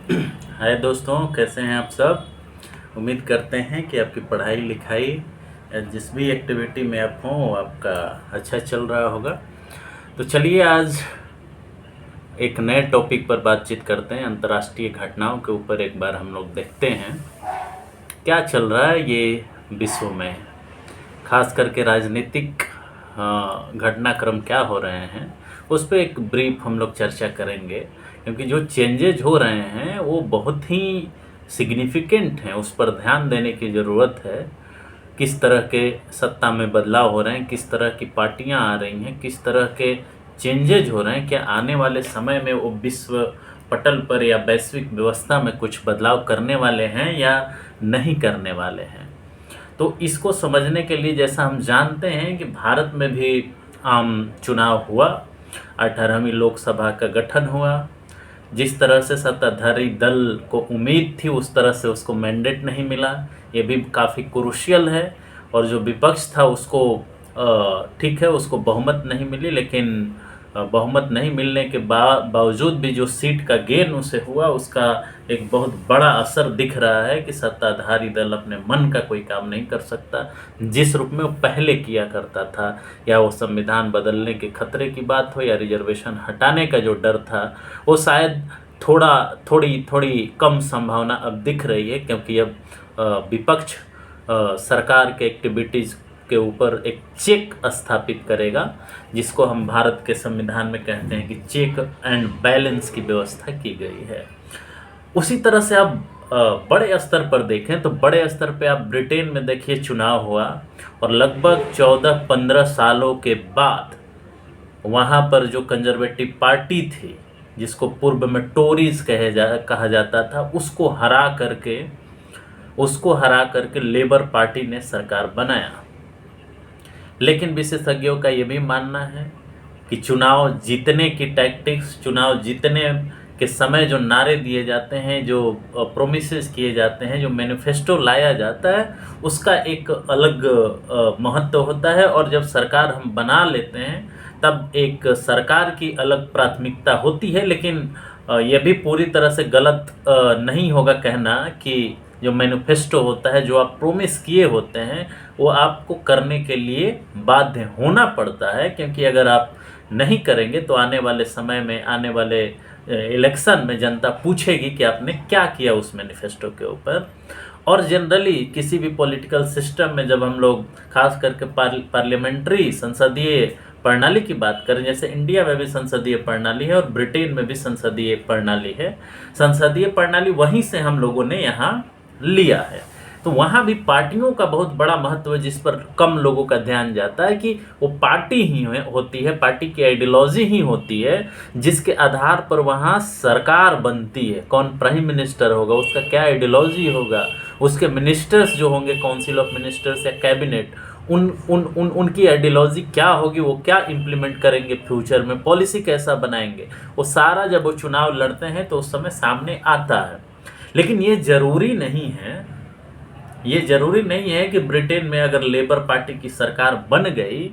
हाय दोस्तों, कैसे हैं आप सब। उम्मीद करते हैं कि आपकी पढ़ाई लिखाई या जिस भी एक्टिविटी में आप हों वो आपका अच्छा चल रहा होगा। तो चलिए आज एक नए टॉपिक पर बातचीत करते हैं। अंतर्राष्ट्रीय घटनाओं के ऊपर एक बार हम लोग देखते हैं क्या चल रहा है ये विश्व में, खास करके राजनीतिक घटनाक्रम क्या हो रहे हैं उस पर एक ब्रीफ हम लोग चर्चा करेंगे। क्योंकि जो चेंजेज हो रहे हैं वो बहुत ही सिग्निफिकेंट हैं, उस पर ध्यान देने की ज़रूरत है। किस तरह के सत्ता में बदलाव हो रहे हैं, किस तरह की पार्टियां आ रही हैं, किस तरह के चेंजेज हो रहे हैं, क्या आने वाले समय में वो विश्व पटल पर या वैश्विक व्यवस्था में कुछ बदलाव करने वाले हैं या नहीं करने वाले हैं। तो इसको समझने के लिए जैसा हम जानते हैं कि भारत में भी आम चुनाव हुआ, 18वीं लोकसभा का गठन हुआ। जिस तरह से सत्ताधारी दल को उम्मीद थी उस तरह से उसको मैंडेट नहीं मिला, ये भी काफ़ी क्रूशियल है। और जो विपक्ष था उसको ठीक है, उसको बहुमत नहीं मिली, लेकिन बहुमत नहीं मिलने के बावजूद भी जो सीट का गेन उसे हुआ उसका एक बहुत बड़ा असर दिख रहा है कि सत्ताधारी दल अपने मन का कोई काम नहीं कर सकता जिस रूप में वो पहले किया करता था। या वो संविधान बदलने के खतरे की बात हो या रिजर्वेशन हटाने का जो डर था वो शायद थोड़ी कम संभावना अब दिख रही है। क्योंकि अब विपक्ष सरकार के एक्टिविटीज़ के ऊपर एक चेक स्थापित करेगा, जिसको हम भारत के संविधान में कहते हैं कि चेक एंड बैलेंस की व्यवस्था की गई है। उसी तरह से आप बड़े स्तर पर देखें तो बड़े स्तर पे आप ब्रिटेन में देखिए, चुनाव हुआ और लगभग 14-15 सालों के बाद वहाँ पर जो कंजर्वेटिव पार्टी थी, जिसको पूर्व में टोरीज कहा जाता था, उसको हरा करके लेबर पार्टी ने सरकार बनाया। लेकिन विशेषज्ञों का ये भी मानना है कि चुनाव जीतने की टैक्टिक्स, चुनाव जीतने के समय जो नारे दिए जाते हैं, जो प्रोमिसेस किए जाते हैं, जो मैनिफेस्टो लाया जाता है, उसका एक अलग महत्व होता है। और जब सरकार हम बना लेते हैं तब एक सरकार की अलग प्राथमिकता होती है। लेकिन यह भी पूरी तरह से गलत नहीं होगा कहना कि जो मैनिफेस्टो होता है, जो आप प्रोमिस किए होते हैं, वो आपको करने के लिए बाध्य होना पड़ता है। क्योंकि अगर आप नहीं करेंगे तो आने वाले समय में, आने वाले इलेक्शन में जनता पूछेगी कि आपने क्या किया उस मैनिफेस्टो के ऊपर। और जनरली किसी भी पॉलिटिकल सिस्टम में जब हम लोग खास करके पार्लियामेंट्री संसदीय प्रणाली की बात करें, जैसे इंडिया में भी संसदीय प्रणाली है और ब्रिटेन में भी संसदीय प्रणाली है, संसदीय प्रणाली वहीं से हम लोगों ने यहाँ लिया है। तो वहाँ भी पार्टियों का बहुत बड़ा महत्व है, जिस पर कम लोगों का ध्यान जाता है कि वो पार्टी ही होती है, पार्टी की आइडियोलॉजी ही होती है जिसके आधार पर वहाँ सरकार बनती है। कौन प्राइम मिनिस्टर होगा, उसका क्या आइडियोलॉजी होगा, उसके मिनिस्टर्स जो होंगे, काउंसिल ऑफ मिनिस्टर्स या कैबिनेट, उनकी आइडियोलॉजी क्या होगी, वो क्या इम्प्लीमेंट करेंगे, फ्यूचर में पॉलिसी कैसा बनाएंगे, वो सारा जब वो चुनाव लड़ते हैं तो उस समय सामने आता है। लेकिन ये जरूरी नहीं है कि ब्रिटेन में अगर लेबर पार्टी की सरकार बन गई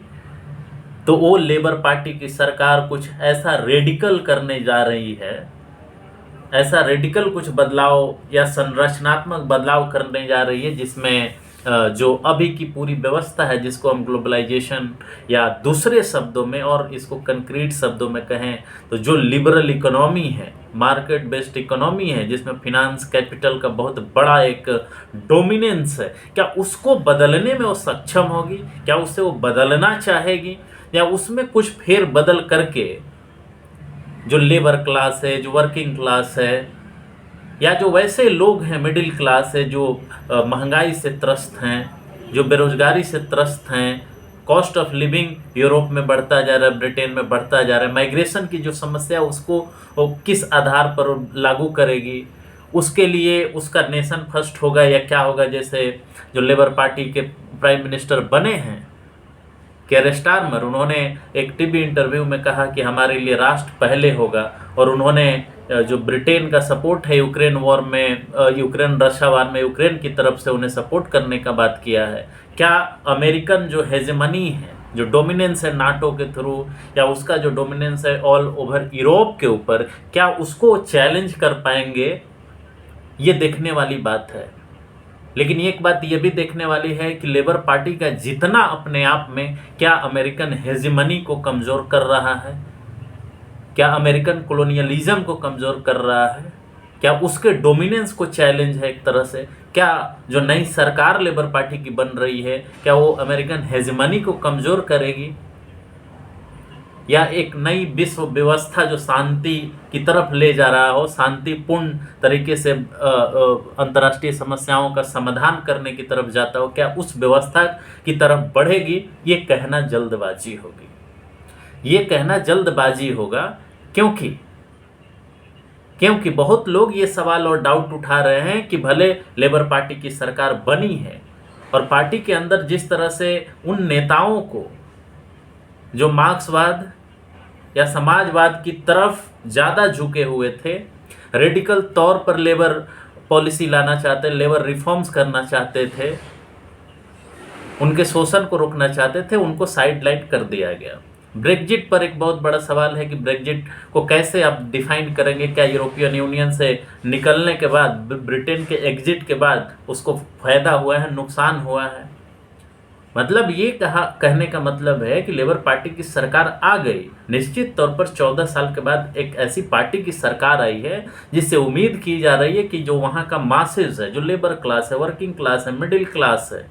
तो वो लेबर पार्टी की सरकार कुछ ऐसा रेडिकल करने जा रही है, ऐसा रेडिकल कुछ बदलाव या संरचनात्मक बदलाव करने जा रही है जिसमें जो अभी की पूरी व्यवस्था है, जिसको हम ग्लोबलाइजेशन या दूसरे शब्दों में और इसको कंक्रीट शब्दों में कहें तो जो लिबरल इकोनॉमी है, मार्केट बेस्ड इकोनॉमी है, जिसमें फिनांस कैपिटल का बहुत बड़ा एक डोमिनेंस है, क्या उसको बदलने में वो सक्षम होगी? क्या उससे वो बदलना चाहेगी या उसमें कुछ फेर बदल करके जो लेबर क्लास है, जो वर्किंग क्लास है, या जो वैसे लोग हैं मिडिल क्लास है, जो महंगाई से त्रस्त हैं, जो बेरोजगारी से त्रस्त हैं, कॉस्ट ऑफ लिविंग यूरोप में बढ़ता जा रहा है, ब्रिटेन में बढ़ता जा रहा है, माइग्रेशन की जो समस्या उसको वो किस आधार पर लागू करेगी, उसके लिए उसका नेशन फर्स्ट होगा या क्या होगा। जैसे जो लेबर पार्टी के प्राइम मिनिस्टर बने हैं केयर स्टारमर, उन्होंने एक टीवी इंटरव्यू में कहा कि हमारे लिए राष्ट्र पहले होगा। और उन्होंने जो ब्रिटेन का सपोर्ट है यूक्रेन वॉर में, यूक्रेन रशिया वार में यूक्रेन की तरफ से उन्हें सपोर्ट करने का बात किया है। क्या अमेरिकन जो हेजेमनी है, जो डोमिनेंस है नाटो के थ्रू, या उसका जो डोमिनेंस है ऑल ओवर यूरोप के ऊपर, क्या उसको चैलेंज कर पाएंगे ये देखने वाली बात है। लेकिन एक बात ये भी देखने वाली है कि लेबर पार्टी का जितना अपने आप में क्या अमेरिकन हेजिमनी को कमज़ोर कर रहा है, क्या अमेरिकन कॉलोनियलिज्म को कमज़ोर कर रहा है, क्या उसके डोमिनेंस को चैलेंज है एक तरह से, क्या जो नई सरकार लेबर पार्टी की बन रही है क्या वो अमेरिकन हेजिमनी को कमज़ोर करेगी, या एक नई विश्व व्यवस्था जो शांति की तरफ ले जा रहा हो, शांतिपूर्ण तरीके से अंतर्राष्ट्रीय समस्याओं का समाधान करने की तरफ जाता हो, क्या उस व्यवस्था की तरफ बढ़ेगी, ये कहना जल्दबाजी होगी। ये कहना जल्दबाजी होगा क्योंकि बहुत लोग ये सवाल और डाउट उठा रहे हैं कि भले लेबर पार्टी की सरकार बनी है और पार्टी के अंदर जिस तरह से उन नेताओं को जो मार्क्सवाद या समाजवाद की तरफ ज़्यादा झुके हुए थे, रेडिकल तौर पर लेबर पॉलिसी लाना चाहते, लेबर रिफॉर्म्स करना चाहते थे, उनके शोषण को रोकना चाहते थे, उनको साइडलाइन कर दिया गया। ब्रेग्जिट पर एक बहुत बड़ा सवाल है कि ब्रेग्जिट को कैसे आप डिफाइन करेंगे। क्या यूरोपियन यूनियन से निकलने के बाद, ब्रिटेन के एग्जिट के बाद उसको फ़ायदा हुआ है, नुकसान हुआ है? मतलब ये कहने का मतलब है कि लेबर पार्टी की सरकार आ गई, निश्चित तौर पर 14 साल के बाद एक ऐसी पार्टी की सरकार आई है जिससे उम्मीद की जा रही है कि जो वहाँ का मासेस है, जो लेबर क्लास है, वर्किंग क्लास है, मिडिल क्लास है,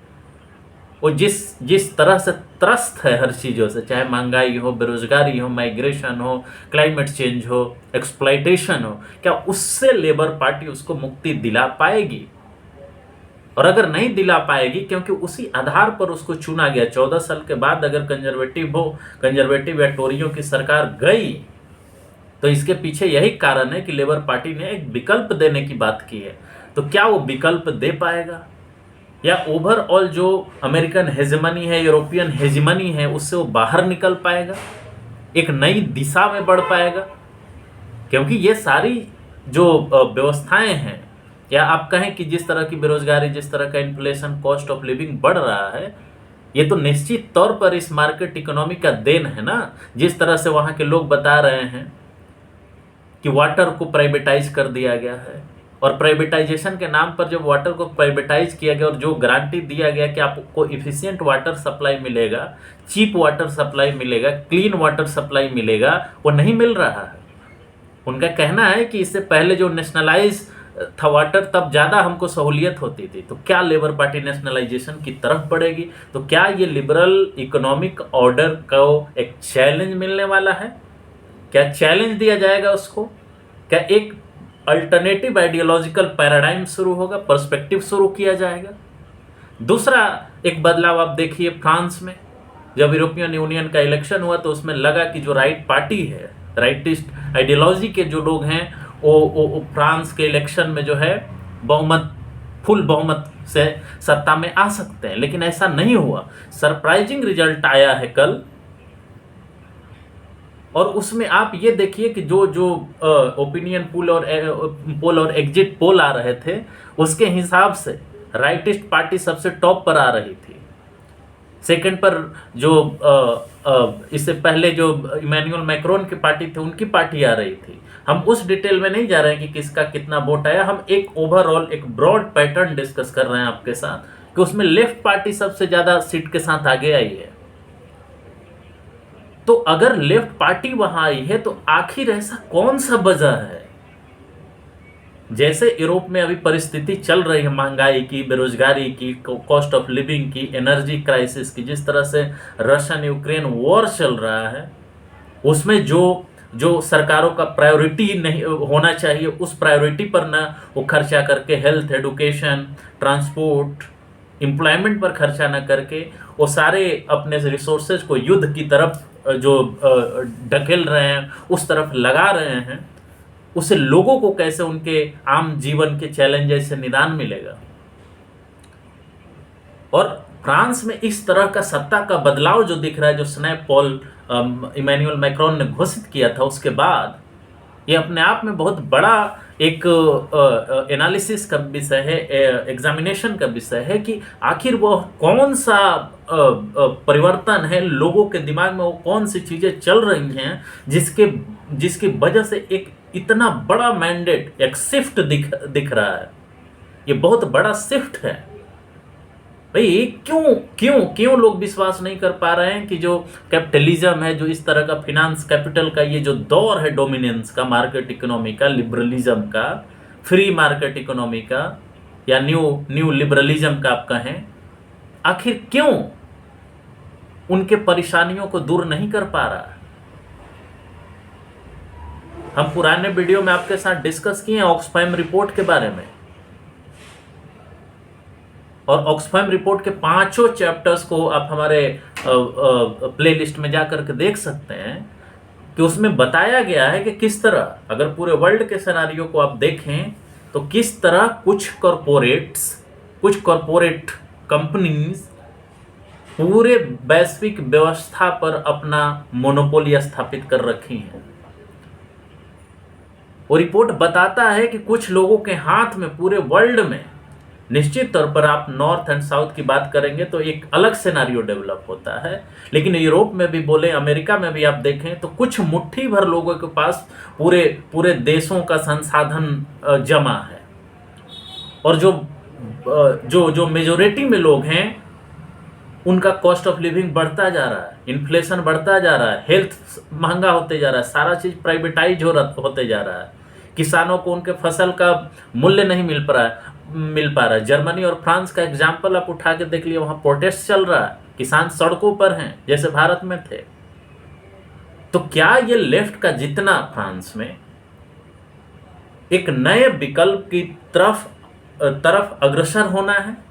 वो जिस तरह से त्रस्त है हर चीज़ों से, चाहे महंगाई हो, बेरोजगारी हो, माइग्रेशन हो, क्लाइमेट चेंज हो, एक्सप्लॉइटेशन हो, क्या उससे लेबर पार्टी उसको मुक्ति दिला पाएगी? और अगर नहीं दिला पाएगी, क्योंकि उसी आधार पर उसको चुना गया, 14 साल के बाद अगर कंजर्वेटिव या टोरियों की सरकार गई, तो इसके पीछे यही कारण है कि लेबर पार्टी ने एक विकल्प देने की बात की है। तो क्या वो विकल्प दे पाएगा, या ओवरऑल जो अमेरिकन हेजेमनी है, यूरोपियन हेजेमनी है, उससे वो बाहर निकल पाएगा, एक नई दिशा में बढ़ पाएगा? क्योंकि ये सारी जो व्यवस्थाएं हैं, या आप कहें कि जिस तरह की बेरोजगारी, जिस तरह का इन्फ्लेशन, कॉस्ट ऑफ लिविंग बढ़ रहा है, ये तो निश्चित तौर पर इस मार्केट इकोनॉमी का देन है ना। जिस तरह से वहाँ के लोग बता रहे हैं कि वाटर को प्राइवेटाइज कर दिया गया है, और प्राइवेटाइजेशन के नाम पर जब वाटर को प्राइवेटाइज किया गया और जो गारंटी दिया गया कि आपको इफ़िशिएंट वाटर सप्लाई मिलेगा, चीप वाटर सप्लाई मिलेगा, क्लीन वाटर सप्लाई मिलेगा, वो नहीं मिल रहा है। उनका कहना है कि इससे पहले जो नेशनलाइज था वाटर, तब ज़्यादा हमको सहूलियत होती थी। तो क्या लेबर पार्टी नेशनलाइजेशन की तरफ बढ़ेगी? तो क्या ये लिबरल इकोनॉमिक ऑर्डर को एक चैलेंज मिलने वाला है? क्या चैलेंज दिया जाएगा उसको? क्या एक अल्टरनेटिव आइडियोलॉजिकल पैराडाइम शुरू होगा, पर्सपेक्टिव शुरू किया जाएगा? दूसरा एक बदलाव आप देखिए, फ्रांस में जब यूरोपियन यूनियन का इलेक्शन हुआ तो उसमें लगा कि जो राइट पार्टी है, राइटिस्ट आइडियोलॉजी के जो लोग हैं, वो फ्रांस के इलेक्शन में जो है फुल बहुमत से सत्ता में आ सकते हैं। लेकिन ऐसा नहीं हुआ। सरप्राइजिंग रिजल्ट आया है कल, और उसमें आप ये देखिए कि जो ओपिनियन पोल और एग्जिट पोल आ रहे थे, उसके हिसाब से राइटिस्ट पार्टी सबसे टॉप पर आ रही थी। सेकंड पर जो इससे पहले जो इमैनुअल मैक्रोन की पार्टी थी, उनकी पार्टी आ रही थी। हम उस डिटेल में नहीं जा रहे हैं कि किसका कितना वोट आया, हम एक ओवरऑल एक ब्रॉड पैटर्न डिस्कस कर रहे हैं आपके साथ कि उसमें लेफ्ट पार्टी सबसे ज़्यादा सीट के साथ आगे आई है। तो अगर लेफ्ट पार्टी वहां आई है तो आखिर ऐसा कौन सा वजह है? जैसे यूरोप में अभी परिस्थिति चल रही है, महंगाई की, बेरोजगारी की, कॉस्ट ऑफ लिविंग की, एनर्जी क्राइसिस की, जिस तरह से रशियन यूक्रेन वॉर चल रहा है, उसमें जो सरकारों का प्रायोरिटी नहीं होना चाहिए, उस प्रायोरिटी पर ना वो खर्चा करके हेल्थ, एडुकेशन, ट्रांसपोर्ट, एम्प्लॉयमेंट पर खर्चा ना करके वो सारे अपने रिसोर्सेज को युद्ध की तरफ जो ढकेल रहे हैं, उस तरफ लगा रहे हैं, उससे लोगों को कैसे उनके आम जीवन के चैलेंजेस से निदान मिलेगा? और फ्रांस में इस तरह का सत्ता का बदलाव जो दिख रहा है, जो स्नैप पॉल इमैनुअल मैक्रोन ने घोषित किया था, उसके बाद ये अपने आप में बहुत बड़ा एक एनालिसिस का विषय है, एग्जामिनेशन का विषय है कि आखिर वो कौन सा परिवर्तन है लोगों के दिमाग में, वो कौन सी चीज़ें चल रही हैं जिसकी वजह से एक इतना बड़ा मैंडेट, एक शिफ्ट दिख रहा है। ये बहुत बड़ा शिफ्ट है भाई। क्यों क्यों क्यों लोग विश्वास नहीं कर पा रहे हैं कि जो कैपिटलिज्म है, जो इस तरह का फिनांस कैपिटल का ये जो दौर है डोमिनेंस का, मार्केट इकोनॉमी का, लिबरलिज्म का, फ्री मार्केट इकोनॉमी का, या न्यू न्यू लिबरलिज्म का आप कहें, आखिर क्यों उनके परेशानियों को दूर नहीं कर पा रहा? हम पुराने वीडियो में आपके साथ डिस्कस किए हैं ऑक्सफैम रिपोर्ट के बारे में, और ऑक्सफैम रिपोर्ट के 5 चैप्टर्स को आप हमारे प्लेलिस्ट में जाकर के देख सकते हैं कि उसमें बताया गया है कि किस तरह, अगर पूरे वर्ल्ड के सिनेरियो को आप देखें तो किस तरह कुछ कॉरपोरेट कंपनीज पूरे वैश्विक व्यवस्था पर अपना मोनोपोली स्थापित कर रखी हैं। वो रिपोर्ट बताता है कि कुछ लोगों के हाथ में पूरे वर्ल्ड में, निश्चित तौर पर आप नॉर्थ एंड साउथ की बात करेंगे तो एक अलग सिनेरियो डेवलप होता है, लेकिन यूरोप में भी बोले, अमेरिका में भी आप देखें तो कुछ मुट्ठी भर लोगों के पास पूरे पूरे देशों का संसाधन जमा है, और जो मेजोरिटी में लोग हैं उनका कॉस्ट ऑफ लिविंग बढ़ता जा रहा है, इन्फ्लेशन बढ़ता जा रहा है, हेल्थ महंगा होते जा रहा है, सारा चीज़ प्राइवेटाइज होते जा रहा है, किसानों को उनके फसल का मूल्य नहीं मिल पा रहा है। जर्मनी और फ्रांस का एग्जाम्पल आप उठा के देख लिए, वहाँ प्रोटेस्ट चल रहा है, किसान सड़कों पर हैं जैसे भारत में थे। तो क्या ये लेफ्ट का जितना फ्रांस में एक नए विकल्प की तरफ अग्रसर होना है,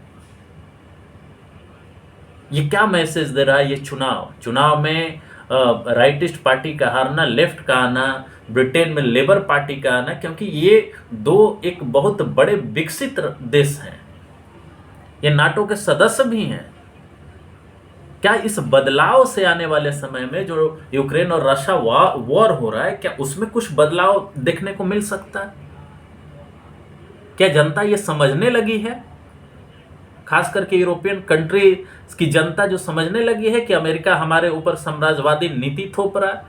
ये क्या मैसेज दे रहा है? ये चुनाव में राइटिस्ट पार्टी का हारना, लेफ्ट का आना, ब्रिटेन में लेबर पार्टी का आना, क्योंकि ये दो एक बहुत बड़े विकसित देश हैं, ये नाटो के सदस्य भी हैं। क्या इस बदलाव से आने वाले समय में जो यूक्रेन और रशिया वॉर हो रहा है, क्या उसमें कुछ बदलाव देखने को मिल सकता है? क्या जनता ये समझने लगी है, खास करके यूरोपियन कंट्री की जनता जो समझने लगी है कि अमेरिका हमारे ऊपर साम्राज्यवादी नीति थोप रहा है,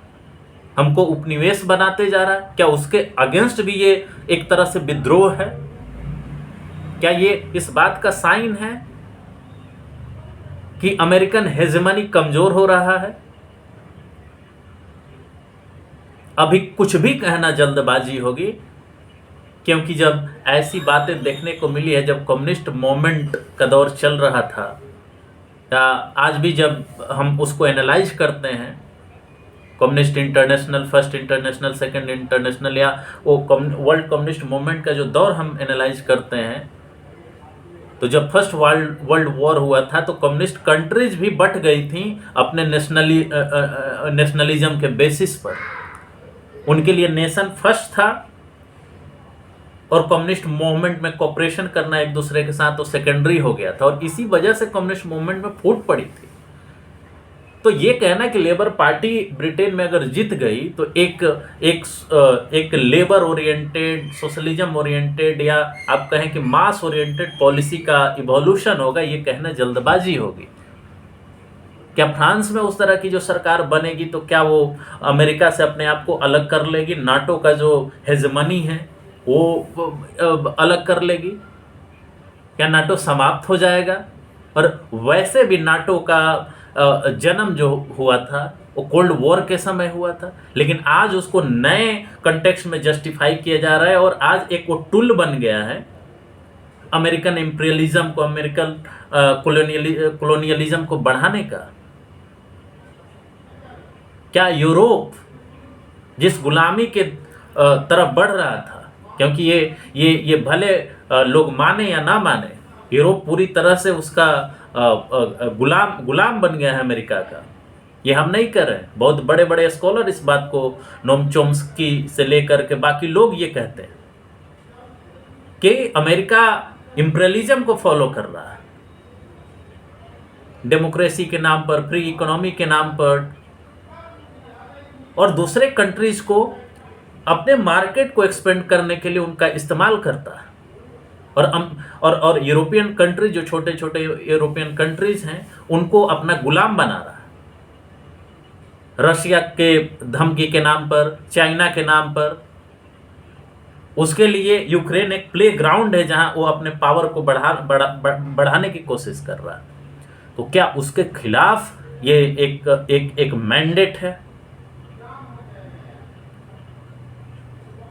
हमको उपनिवेश बनाते जा रहा है? क्या उसके अगेंस्ट भी ये एक तरह से विद्रोह है? क्या ये इस बात का साइन है कि अमेरिकन हेजेमनी कमजोर हो रहा है? अभी कुछ भी कहना जल्दबाजी होगी, क्योंकि जब ऐसी बातें देखने को मिली है, जब कम्युनिस्ट मूवमेंट का दौर चल रहा था, या आज भी जब हम उसको एनालाइज करते हैं, communist international, first international, second international, या वो वर्ल्ड कम्युनिस्ट मूवमेंट का जो दौर हम एनालाइज करते हैं, तो जब फर्स्ट वर्ल्ड वॉर हुआ था तो कम्युनिस्ट कंट्रीज भी बट गई थी अपने नेशनलिज्म के बेसिस पर। उनके लिए नेशन फर्स्ट था, और कम्युनिस्ट मूवमेंट में कोऑपरेशन करना एक दूसरे के साथ तो सेकेंडरी हो गया था, और इसी वजह से कम्युनिस्ट मूवमेंट में फूट पड़ी थी। तो ये कहना कि लेबर पार्टी ब्रिटेन में अगर जीत गई तो एक लेबर ओरिएंटेड, सोशलिज्म ओरिएंटेड, या आप कहें कि मास ओरिएंटेड पॉलिसी का इवोल्यूशन होगा, ये कहना जल्दबाजी होगी। क्या फ्रांस में उस तरह की जो सरकार बनेगी तो क्या वो अमेरिका से अपने आप को अलग कर लेगी? नाटो का जो हेजमनी है वो अलग कर लेगी? क्या नाटो समाप्त हो जाएगा? और वैसे भी नाटो का जन्म जो हुआ था वो कोल्ड वॉर के समय हुआ था, लेकिन आज उसको नए कंटेक्स्ट में जस्टिफाई किया जा रहा है, और आज एक वो टूल बन गया है अमेरिकन इंपीरियलिज्म को, अमेरिकन कॉलोनियलिज्म को बढ़ाने का। क्या यूरोप जिस गुलामी के तरफ बढ़ रहा था, क्योंकि ये भले लोग माने या ना माने, यूरोप पूरी तरह से उसका गुलाम बन गया है अमेरिका का। ये हम नहीं कर रहे, बहुत बड़े बड़े स्कॉलर इस बात को, नोम चोम्स्की से लेकर के बाकी लोग ये कहते हैं कि अमेरिका इंपीरियलिज्म को फॉलो कर रहा है, डेमोक्रेसी के नाम पर, फ्री इकोनॉमी के नाम पर, और दूसरे कंट्रीज को अपने मार्केट को एक्सपेंड करने के लिए उनका इस्तेमाल करता है। और यूरोपियन कंट्रीज, जो छोटे छोटे यूरोपियन कंट्रीज हैं, उनको अपना गुलाम बना रहा है, रशिया के धमकी के नाम पर, चाइना के नाम पर। उसके लिए यूक्रेन एक प्ले ग्राउंड है जहां वो अपने पावर को बढ़ाने की कोशिश कर रहा है। तो क्या उसके खिलाफ ये एक मैंडेट है?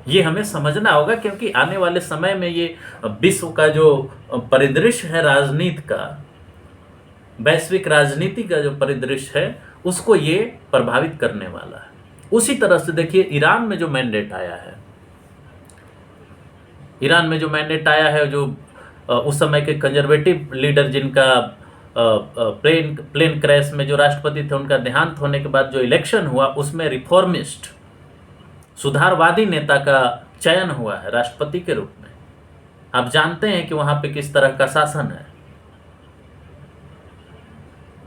ये हमें समझना होगा, क्योंकि आने वाले समय में ये विश्व का जो परिदृश्य है राजनीति का, वैश्विक राजनीति का जो परिदृश्य है, उसको ये प्रभावित करने वाला है। उसी तरह से देखिए ईरान में जो मैंडेट आया है, जो उस समय के कंजर्वेटिव लीडर जिनका प्लेन क्रैश में जो राष्ट्रपति थे उनका देहांत होने के बाद जो इलेक्शन हुआ, उसमें रिफॉर्मिस्ट सुधारवादी नेता का चयन हुआ है राष्ट्रपति के रूप में। आप जानते हैं कि वहां पे किस तरह का शासन है,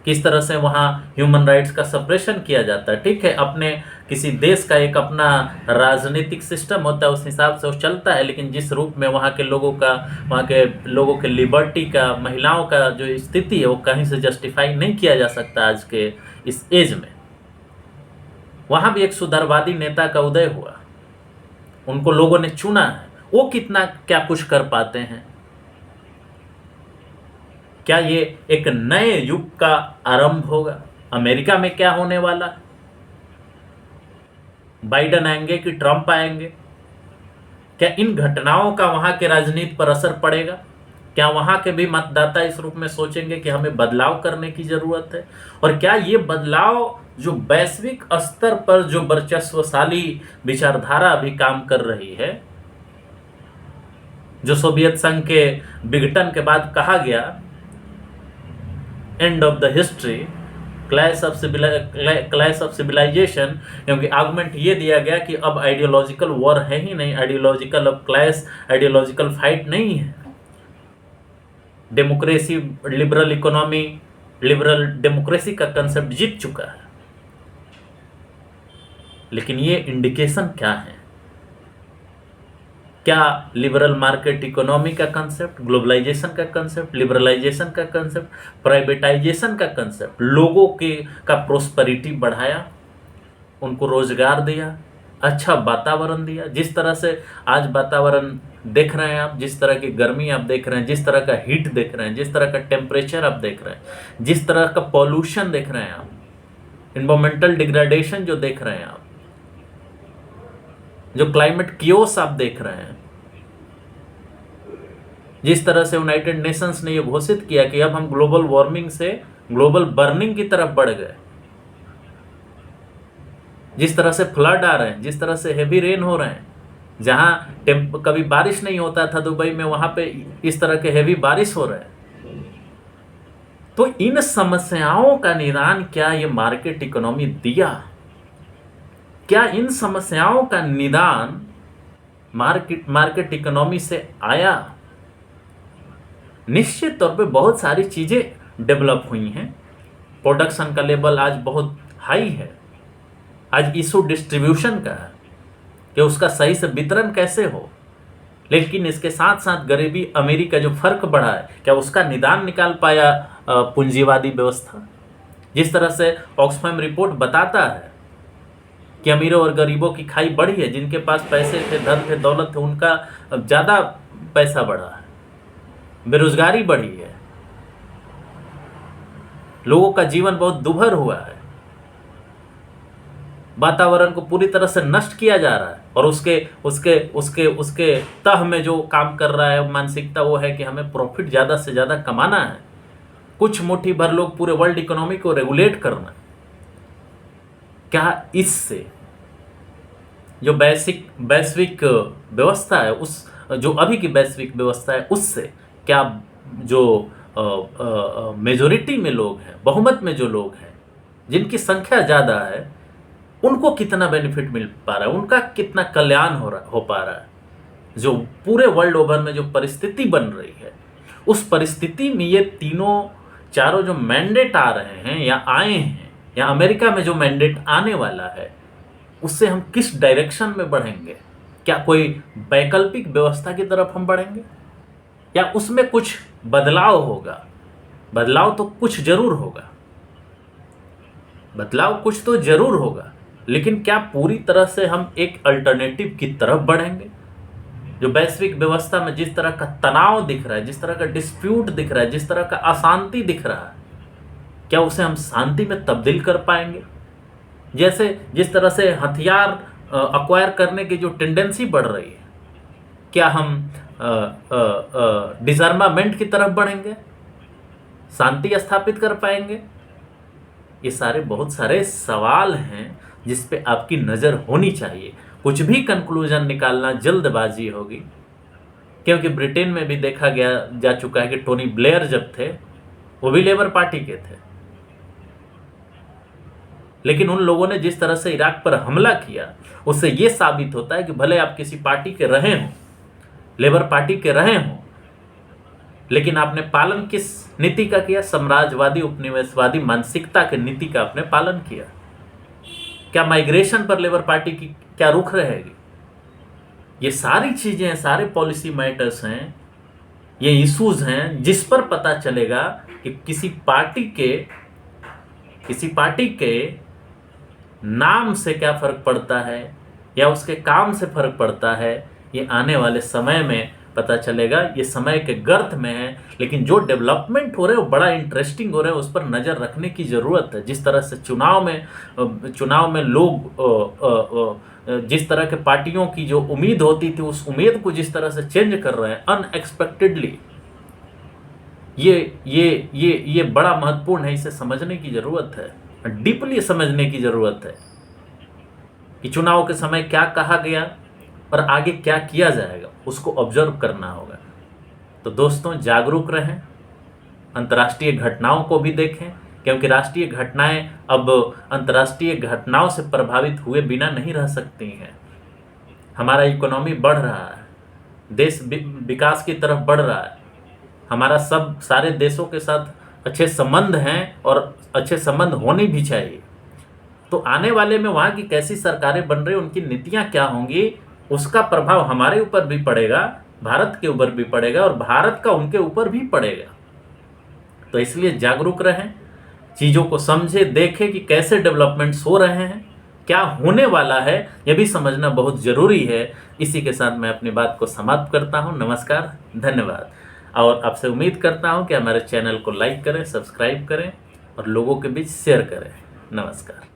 किस तरह से वहाँ ह्यूमन राइट्स का सप्रेशन किया जाता है। ठीक है, अपने किसी देश का एक अपना राजनीतिक सिस्टम होता है, उस हिसाब से वो चलता है, लेकिन जिस रूप में वहाँ के लोगों के लिबर्टी का, महिलाओं का जो स्थिति है, वो कहीं से जस्टिफाई नहीं किया जा सकता आज के इस एज में। वहाँ भी एक सुधारवादी नेता का उदय हुआ, उनको लोगों ने चुना है। वो कितना क्या कुछ कर पाते हैं? क्या ये एक नए युग का आरंभ होगा? अमेरिका में क्या होने वाला? बाइडेन आएंगे कि ट्रंप आएंगे? क्या इन घटनाओं का वहां के राजनीति पर असर पड़ेगा? क्या वहां के भी मतदाता इस रूप में सोचेंगे कि हमें बदलाव करने की जरूरत है? और क्या ये बदलाव जो वैश्विक स्तर पर जो वर्चस्वशाली विचारधारा अभी काम कर रही है, जो सोवियत संघ के विघटन के बाद कहा गया end of the history, clash of civilization, क्योंकि आर्गुमेंट ये दिया गया कि अब आइडियोलॉजिकल वॉर है ही नहीं, आइडियोलॉजिकल अब क्लैश, आइडियोलॉजिकल फाइट नहीं है। Democracy, liberal economy, liberal democracy का कंसेप्ट जीत चुका है। लेकिन ये इंडिकेशन क्या है? क्या लिबरल मार्केट इकोनॉमी का कंसेप्ट, ग्लोबलाइजेशन का कंसेप्ट, लिबरलाइजेशन का कंसेप्ट, प्राइवेटाइजेशन का कंसेप्ट लोगों का प्रोस्पेरिटी बढ़ाया, उनको रोजगार दिया, अच्छा वातावरण दिया? जिस तरह से आज वातावरण देख रहे हैं आप, जिस तरह की गर्मी आप देख रहे हैं, जिस तरह का हीट देख रहे हैं, जिस तरह का टेम्परेचर आप देख रहे हैं, जिस तरह का पॉल्यूशन देख रहे हैं आप, इन्वायरमेंटल डिग्रेडेशन जो देख रहे हैं आप, जो क्लाइमेट कियोस आप देख रहे हैं, जिस तरह से यूनाइटेड नेशंस ने यह घोषित किया कि अब हम ग्लोबल वार्मिंग से ग्लोबल बर्निंग की तरफ बढ़ गए, जिस तरह से फ्लड आ रहे हैं, जिस तरह से हेवी रेन हो रहे हैं, जहां कभी बारिश नहीं होता था दुबई में, वहां पे इस तरह के हेवी बारिश हो रहे हैं। तो इन समस्याओं का निदान क्या ये मार्केट इकोनॉमी दिया? क्या इन समस्याओं का निदान मार्केट इकोनॉमी से आया? निश्चित तौर पे बहुत सारी चीजें डेवलप हुई हैं। प्रोडक्शन का लेवल आज बहुत हाई है। आज इशू डिस्ट्रीब्यूशन का है कि उसका सही से वितरण कैसे हो, लेकिन इसके साथ साथ गरीबी अमीरी का जो फर्क बढ़ा है, क्या उसका निदान निकाल पाया पूंजीवादी व्यवस्था? जिस तरह से ऑक्सफैम रिपोर्ट बताता है कि अमीरों और गरीबों की खाई बढ़ी है, जिनके पास पैसे थे, धन थे, दौलत थे, उनका ज़्यादा पैसा बढ़ा है, बेरोजगारी बढ़ी है, लोगों का जीवन बहुत दुभर हुआ है, वातावरण को पूरी तरह से नष्ट किया जा रहा है, और उसके तह में जो काम कर रहा है मानसिकता, वो है कि हमें प्रॉफिट ज़्यादा से ज़्यादा कमाना है, कुछ मुट्ठी भर लोग पूरे वर्ल्ड इकोनॉमी को रेगुलेट करना। क्या इससे जो वैश्विक व्यवस्था है, उस जो अभी की वैश्विक व्यवस्था है, उससे क्या जो मेजोरिटी में लोग हैं, बहुमत में जो लोग हैं, जिनकी संख्या ज़्यादा है, उनको कितना बेनिफिट मिल पा रहा है, उनका कितना कल्याण हो पा रहा है? जो पूरे वर्ल्ड ओवर में जो परिस्थिति बन रही है, उस परिस्थिति में ये चारों जो मैंडेट आ रहे हैं या आए हैं, या अमेरिका में जो मैंडेट आने वाला है, उससे हम किस डायरेक्शन में बढ़ेंगे? क्या कोई वैकल्पिक व्यवस्था की तरफ हम बढ़ेंगे, या उसमें कुछ बदलाव होगा? बदलाव तो कुछ जरूर होगा, बदलाव कुछ तो जरूर होगा, लेकिन क्या पूरी तरह से हम एक अल्टरनेटिव की तरफ बढ़ेंगे? जो वैश्विक व्यवस्था में जिस तरह का तनाव दिख रहा है, जिस तरह का डिस्प्यूट दिख रहा है, जिस तरह का अशांति दिख रहा है, क्या उसे हम शांति में तब्दील कर पाएंगे? जैसे जिस तरह से हथियार अक्वायर करने की जो टेंडेंसी बढ़ रही है, क्या हम डिसआर्मामेंट की तरफ बढ़ेंगे? शांति स्थापित कर पाएंगे? ये सारे बहुत सारे सवाल हैं जिस पे आपकी नज़र होनी चाहिए। कुछ भी कंक्लूजन निकालना जल्दबाजी होगी, क्योंकि ब्रिटेन में भी देखा जा चुका है कि टोनी ब्लेयर जब थे वो भी लेबर पार्टी के थे, लेकिन उन लोगों ने जिस तरह से इराक पर हमला किया उससे ये साबित होता है कि भले आप किसी पार्टी के रहे हों, लेबर पार्टी के रहे हों, लेकिन आपने पालन किस नीति का किया? साम्राज्यवादी उपनिवेशवादी मानसिकता के नीति का आपने पालन किया। क्या माइग्रेशन पर लेबर पार्टी की क्या रुख रहेगी? ये सारी चीजें, सारे पॉलिसी मैटर्स हैं, ये इश्यूज हैं जिस पर पता चलेगा कि किसी पार्टी के नाम से क्या फर्क पड़ता है या उसके काम से फर्क पड़ता है। ये आने वाले समय में पता चलेगा, ये समय के गर्त में है, लेकिन जो डेवलपमेंट हो रहे हैं वो बड़ा इंटरेस्टिंग हो रहे हैं, उस पर नज़र रखने की ज़रूरत है। जिस तरह से चुनाव में लोग जिस तरह के पार्टियों की जो उम्मीद होती थी उस उम्मीद को जिस तरह से चेंज कर रहे हैं अनएक्सपेक्टेडली, ये बड़ा महत्वपूर्ण है। इसे समझने की ज़रूरत है, डीपली समझने की ज़रूरत है कि चुनाव के समय क्या कहा गया और आगे क्या किया जाएगा, उसको ऑब्जर्व करना होगा। तो दोस्तों, जागरूक रहें, अंतर्राष्ट्रीय घटनाओं को भी देखें, क्योंकि राष्ट्रीय घटनाएं अब अंतर्राष्ट्रीय घटनाओं से प्रभावित हुए बिना नहीं रह सकती हैं। हमारा इकोनॉमी बढ़ रहा है, देश विकास की तरफ बढ़ रहा है, हमारा सारे देशों के साथ अच्छे संबंध हैं और अच्छे संबंध होने भी चाहिए। तो आने वाले में वहाँ की कैसी सरकारें बन रही, उनकी नीतियाँ क्या होंगी, उसका प्रभाव हमारे ऊपर भी पड़ेगा, भारत के ऊपर भी पड़ेगा और भारत का उनके ऊपर भी पड़ेगा। तो इसलिए जागरूक रहें, चीज़ों को समझें, देखें कि कैसे डेवलपमेंट्स हो रहे हैं, क्या होने वाला है, यह भी समझना बहुत ज़रूरी है। इसी के साथ मैं अपनी बात को समाप्त करता हूँ। नमस्कार, धन्यवाद। और आपसे उम्मीद करता हूँ कि हमारे चैनल को लाइक करें, सब्सक्राइब करें और लोगों के बीच शेयर करें। नमस्कार।